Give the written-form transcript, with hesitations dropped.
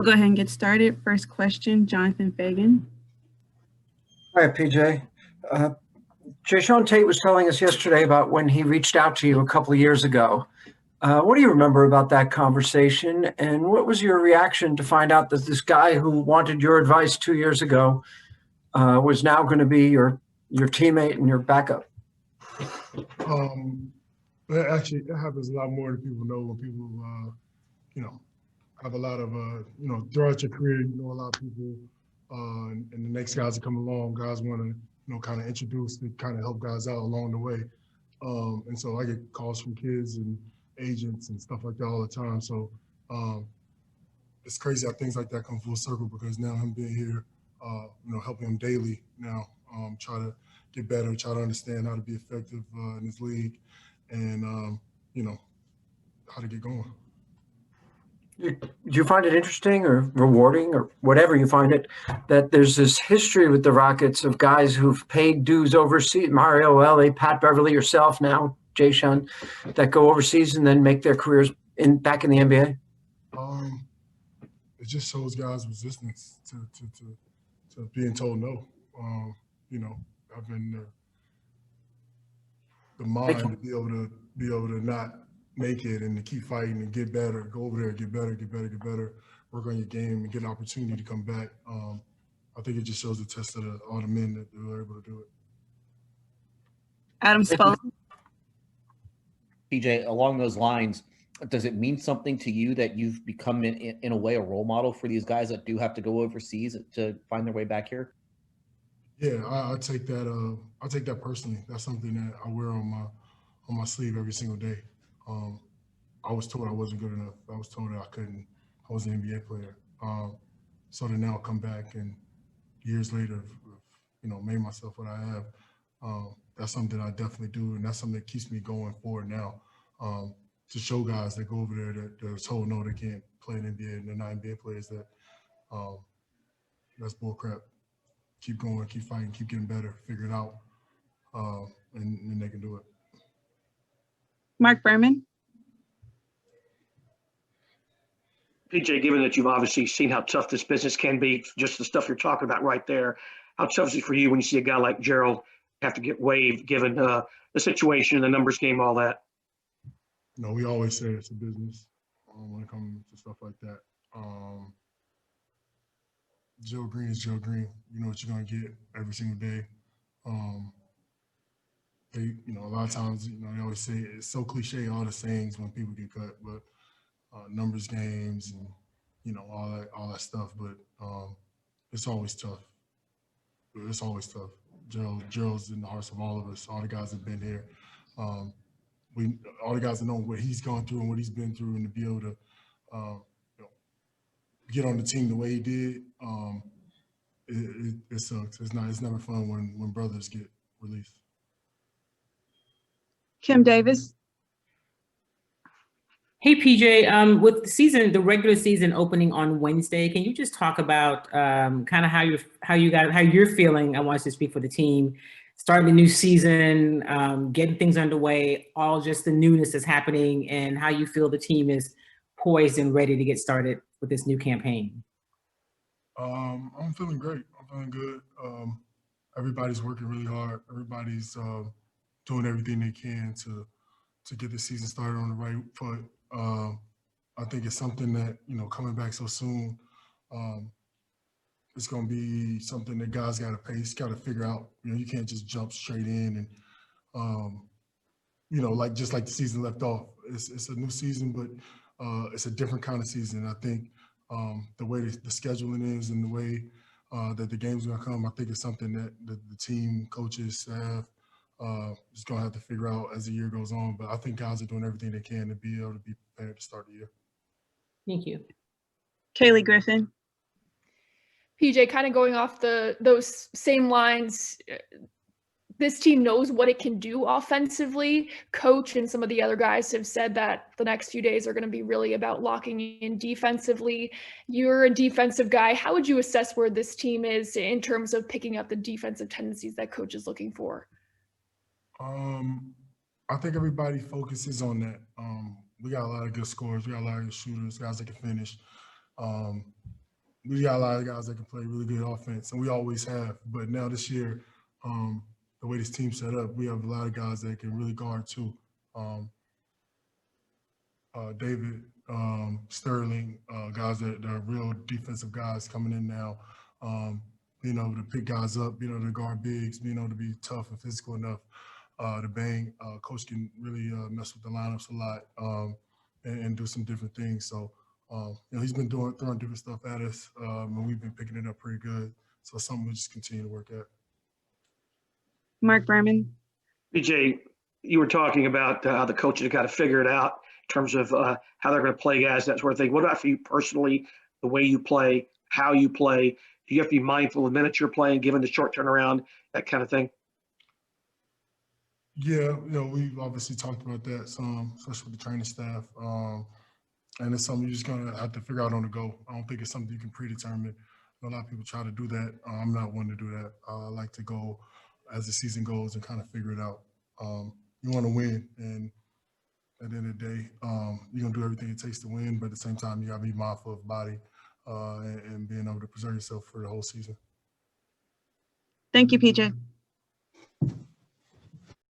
We'll go ahead and get started. First question, Jonathan Fagan. Hi, PJ. Jae'Sean Tate was telling us yesterday about when he reached out to you a couple of years ago. What do you remember about that conversation? And what was your reaction to find out that this guy who wanted your advice 2 years ago was now going to be your teammate and your backup? Actually, it happens a lot more than people know. When people, have a lot of, throughout your career, you know a lot of people, and the next guys that come along, guys want to, kind of introduce to kind of help guys out along the way. And so I get calls from kids and agents and stuff like that all the time. So it's crazy how things like that come full circle, because now him being here, helping him daily now, try to get better, try to understand how to be effective in this league, and how to get going. Do you find it interesting or rewarding or whatever you find it, that there's this history with the Rockets of guys who've paid dues overseas, Mario Ellie, Pat Beverly, yourself now, Jae'Sean, that go overseas and then make their careers back in the NBA? It just shows guys' resistance to being told no. Having the mind to be able to not make it and to keep fighting and get better, go over there, get better, work on your game and get an opportunity to come back. I think it just shows the test of all the men that they were able to do it. Adam Spalding. PJ, along those lines, does it mean something to you that you've become in a way a role model for these guys that do have to go overseas to find their way back here? Yeah, I take that. I take that personally. That's something that I wear on my sleeve every single day. I was told I wasn't good enough. I was told that I was an NBA player. So to now come back and years later, made myself what I have. That's something that I definitely do, and that's something that keeps me going forward now. To show guys that go over there that they're told no, they can't play in NBA and they're not NBA players, that that's bullcrap. Keep going, keep fighting, keep getting better, figure it out, and they can do it. Mark Berman. PJ, given that you've obviously seen how tough this business can be, just the stuff you're talking about right there, how tough is it for you when you see a guy like Gerald have to get waived, given the situation, the numbers game, all that? We always say it's a business when it comes to stuff like that. Gerald Green is Gerald Green. You know what you're going to get every single day. A lot of times, they always say, it's so cliche, all the sayings when people get cut, but numbers games and, all that stuff. But it's always tough. It's always tough. Gerald's in the hearts of all of us, all the guys that have been here. All the guys that know what he's gone through and what he's been through, and to be able to, get on the team the way he did, it sucks. It's never fun when brothers get released. Kim Davis. Hey PJ, with the regular season opening on Wednesday, can you just talk about kind of how you're feeling? I want to speak for the team, starting the new season, getting things underway, all just the newness that's happening, and how you feel the team is poised and ready to get started with this new campaign. I'm feeling great. I'm feeling good. Everybody's working really hard. Everybody's doing everything they can to get the season started on the right foot. I think it's something that, coming back so soon, it's going to be something that guys got to pace, got to figure out. You can't just jump straight in and, just like the season left off. It's a new season, but it's a different kind of season. I think the way the scheduling is and the way that the game's going to come, I think it's something that the team, coaches, staff, just going to have to figure out as the year goes on. But I think guys are doing everything they can to be able to be prepared to start the year. Thank you. Kaylee Griffin. PJ, kind of going off those same lines, this team knows what it can do offensively. Coach and some of the other guys have said that the next few days are going to be really about locking in defensively. You're a defensive guy. How would you assess where this team is in terms of picking up the defensive tendencies that coach is looking for? I think everybody focuses on that. We got a lot of good scorers. We got a lot of good shooters, guys that can finish. We got a lot of guys that can play really good offense, and we always have. But now this year, the way this team's set up, we have a lot of guys that can really guard too. David, Sterling, guys that are real defensive guys coming in now, being able to pick guys up, being able to guard bigs, being able to be tough and physical enough to bang. Coach can really mess with the lineups a lot and do some different things. So, he's been throwing different stuff at us, and we've been picking it up pretty good. So it's something we just continue to work at. Mark Berman. PJ, you were talking about how the coaches have got to figure it out in terms of how they're going to play guys, that sort of thing. What about for you personally, the way you play, how you play? Do you have to be mindful of the minutes you're playing, given the short turnaround, that kind of thing? Yeah, we've obviously talked about that some, especially with the training staff. And it's something you're just going to have to figure out on the go. I don't think it's something you can predetermine. A lot of people try to do that. I'm not one to do that. I like to go as the season goes and kind of figure it out. You want to win, and at the end of the day, you're going to do everything it takes to win, but at the same time, you got to be mindful of body and being able to preserve yourself for the whole season. Thank you, PJ.